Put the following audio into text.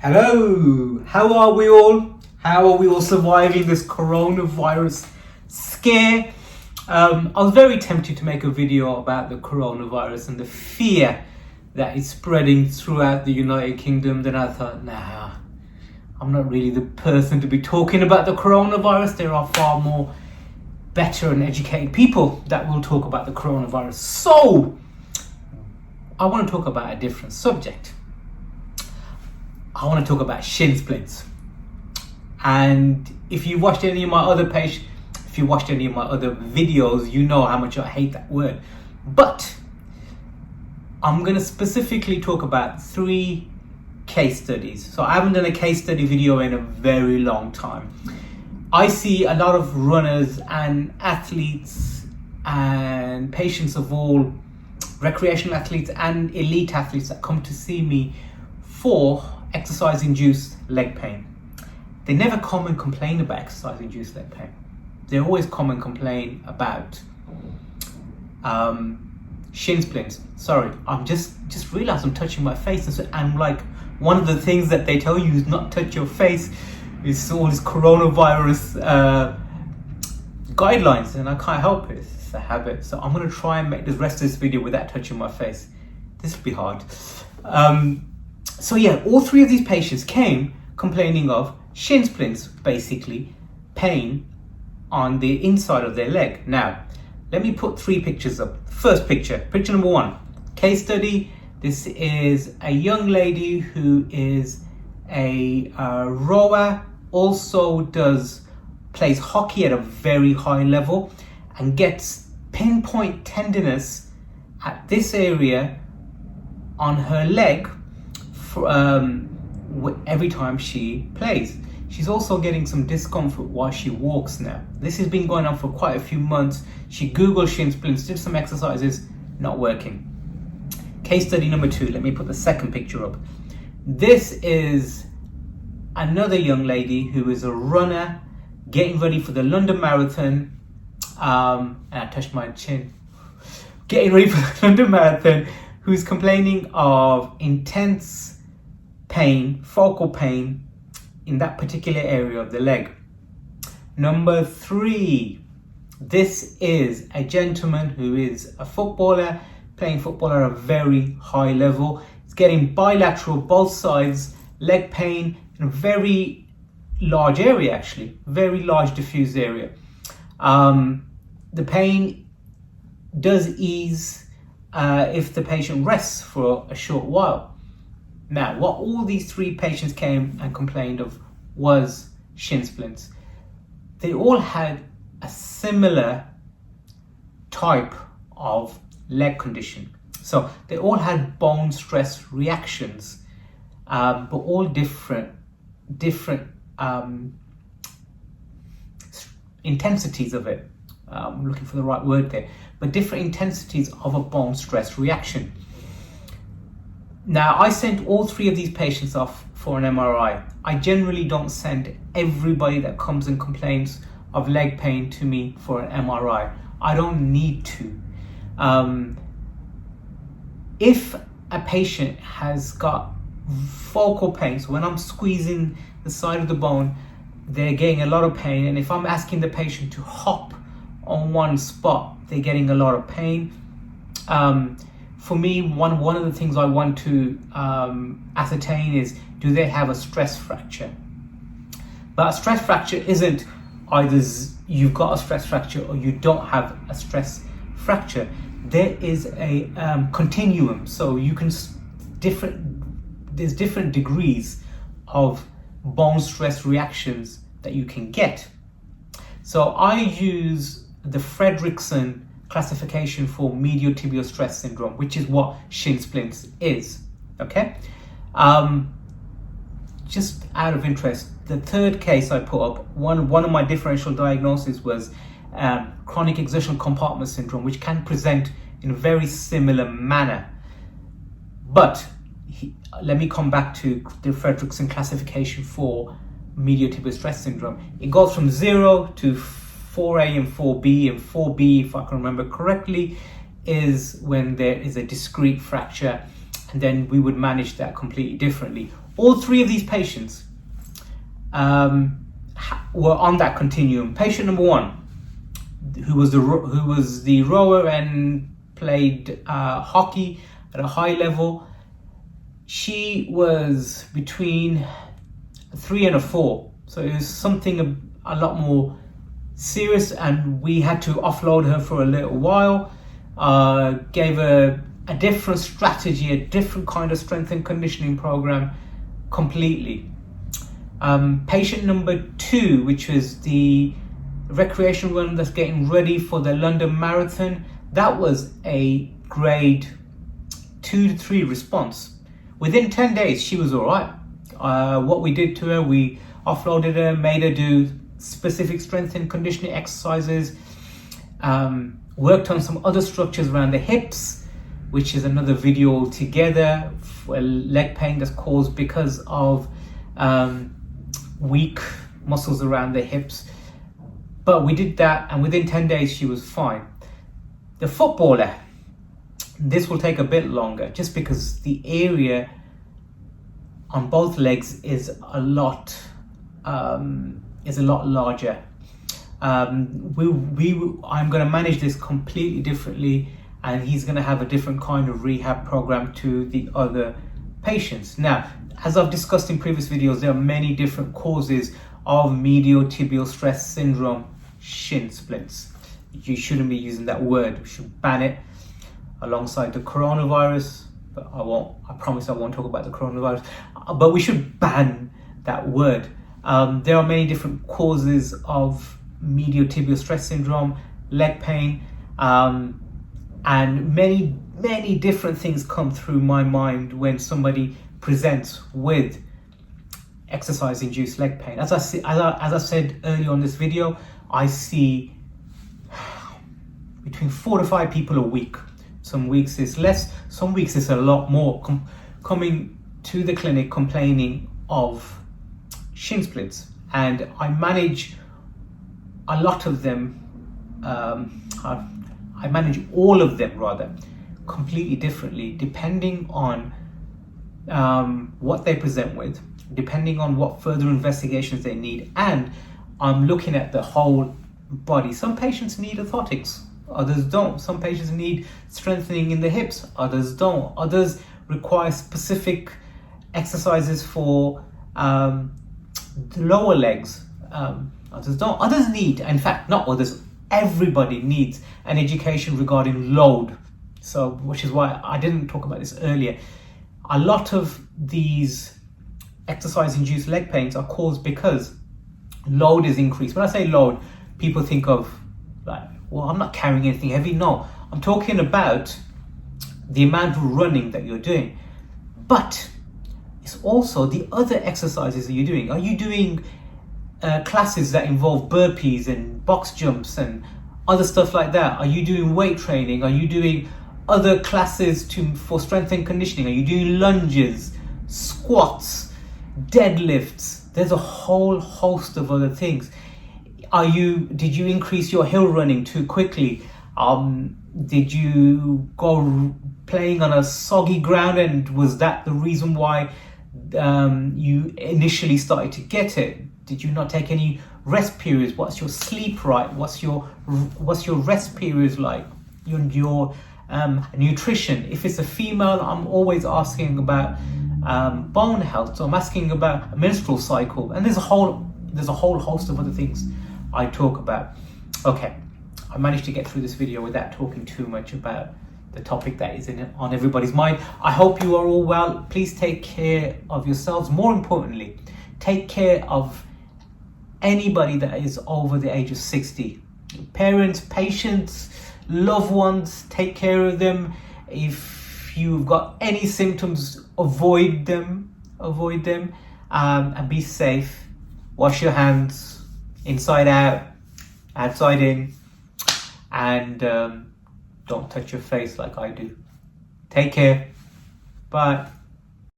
Hello, how are we all? How are we all surviving this coronavirus scare? I was very tempted to make a video about the coronavirus and the fear that is spreading throughout the United Kingdom. Then I thought, nah, I'm not really the person to be talking about the coronavirus. There are far more better and educated people that will talk about the coronavirus. So, I want to talk about a different subject. I want to talk about shin splints. And if you watched any of my other videos, you know how much I hate that word. But I'm going to specifically talk about 3 case studies. So I haven't done a case study video in a very long time. I see a lot of runners and athletes and patients of all, recreational athletes and elite athletes that come to see me for exercise-induced leg pain. They never come and complain about exercise-induced leg pain. They always come and complain about shin splints. Sorry, I'm just realized I'm touching my face, and like one of the things that they tell you is not touch your face. It's all this coronavirus guidelines, and I can't help it. It's a habit. So I'm going to try and make the rest of this video without touching my face. This will be hard. So yeah, all 3 of these patients came complaining of shin splints, basically pain on the inside of their leg. Now, let me put 3 pictures up. First picture number 1, case study. This is a young lady who is a rower, also plays hockey at a very high level, and gets pinpoint tenderness at this area on her leg every time she plays. She's also getting some discomfort while she walks now. This has been going on for quite a few months. She Googled shin splints, did some exercises, not working. Case study number 2, let me put the second picture up. This is another young lady who is a runner getting ready for the London Marathon. And I touched my chin. Getting ready for the London Marathon, who's complaining of intense pain, focal pain in that particular area of the leg. Number 3, this is a gentleman who is a footballer, playing football at a very high level. He's getting bilateral, both sides, leg pain in a very large area, actually, very large diffuse area. The pain does ease if the patient rests for a short while. Now, what all these 3 patients came and complained of was shin splints. They all had a similar type of leg condition. So they all had bone stress reactions, but all different intensities of it. I'm looking for the right word there, but different intensities of a bone stress reaction. Now, I sent all 3 of these patients off for an MRI. I generally don't send everybody that comes and complains of leg pain to me for an MRI. I don't need to. If a patient has got focal pain, so when I'm squeezing the side of the bone, they're getting a lot of pain, and if I'm asking the patient to hop on one spot, they're getting a lot of pain. For me, one of the things I want to ascertain is, do they have a stress fracture? But a stress fracture isn't either you've got a stress fracture or you don't have a stress fracture. There is a continuum, so you can there's different degrees of bone stress reactions that you can get. So I use the Fredrickson classification for medial tibial stress syndrome, which is what shin splints is. Okay, just out of interest, the 3rd case I put up, one of my differential diagnoses was chronic exertional compartment syndrome, which can present in a very similar manner. But let me come back to the Fredrickson classification for medial tibial stress syndrome. It goes from 0 to 4A and 4B, and 4B, if I can remember correctly, is when there is a discrete fracture, and then we would manage that completely differently. All three of these patients were on that continuum. Patient number one, who was the rower and played hockey at a high level, she was between a 3 and a 4, so it was something a lot more serious, and we had to offload her for a little while. Gave her a different strategy, a different kind of strength and conditioning program completely. Patient number 2, which was the recreation run that's getting ready for the London Marathon, that was a grade 2 to 3 response. Within 10 days, she was all right. What we did to her, we offloaded her, made her do specific strength and conditioning exercises, worked on some other structures around the hips, which is another video altogether, for leg pain that's caused because of weak muscles around the hips. But we did that, and within 10 days she was fine. The footballer, this will take a bit longer, just because the area on both legs is a lot larger. I'm going to manage this completely differently, and he's going to have a different kind of rehab program to the other patients. Now, as I've discussed in previous videos, there are many different causes of medial tibial stress syndrome, shin splints. You shouldn't be using that word. We should ban it alongside the coronavirus, but I promise I won't talk about the coronavirus, but we should ban that word. There are many different causes of medial tibial stress syndrome, leg pain, and many different things come through my mind when somebody presents with exercise-induced leg pain. As I said earlier on this video, I see between 4 to 5 people a week. Some weeks it's less, some weeks it's a lot more coming to the clinic complaining of shin splints, and I manage a lot of them. I manage all of them rather completely differently, depending on what they present with, depending on what further investigations they need, and I'm looking at the whole body. Some patients need orthotics, others don't. Some patients need strengthening in the hips, others don't. Others require specific exercises for the lower legs, others don't. Others need, in fact, not others, everybody needs an education regarding load. So, which is why I didn't talk about this earlier. A lot of these exercise-induced leg pains are caused because load is increased. When I say load, people think of like, well, I'm not carrying anything heavy. No, I'm talking about the amount of running that you're doing. But it's also the other exercises that you're doing. Are you doing classes that involve burpees and box jumps and other stuff like that? Are you doing weight training? Are you doing other classes for strength and conditioning? Are you doing lunges, squats, deadlifts? There's a whole host of other things. Did you increase your hill running too quickly? Did you go playing on a soggy ground, and was that the reason why you initially started to get it? Did you not take any rest periods? What's your sleep right? What's your rest periods like? Your nutrition. If it's a female, I'm always asking about bone health. So I'm asking about a menstrual cycle, and there's a whole host of other things I talk about. Okay, I managed to get through this video without talking too much about the topic that is on everybody's mind. I hope you are all well. Please take care of yourselves. More importantly, take care of anybody that is over the age of 60. Parents, patients, loved ones, take care of them. If you've got any symptoms, avoid them, and be safe. Wash your hands inside out, outside in, and don't touch your face like I do. Take care. Bye.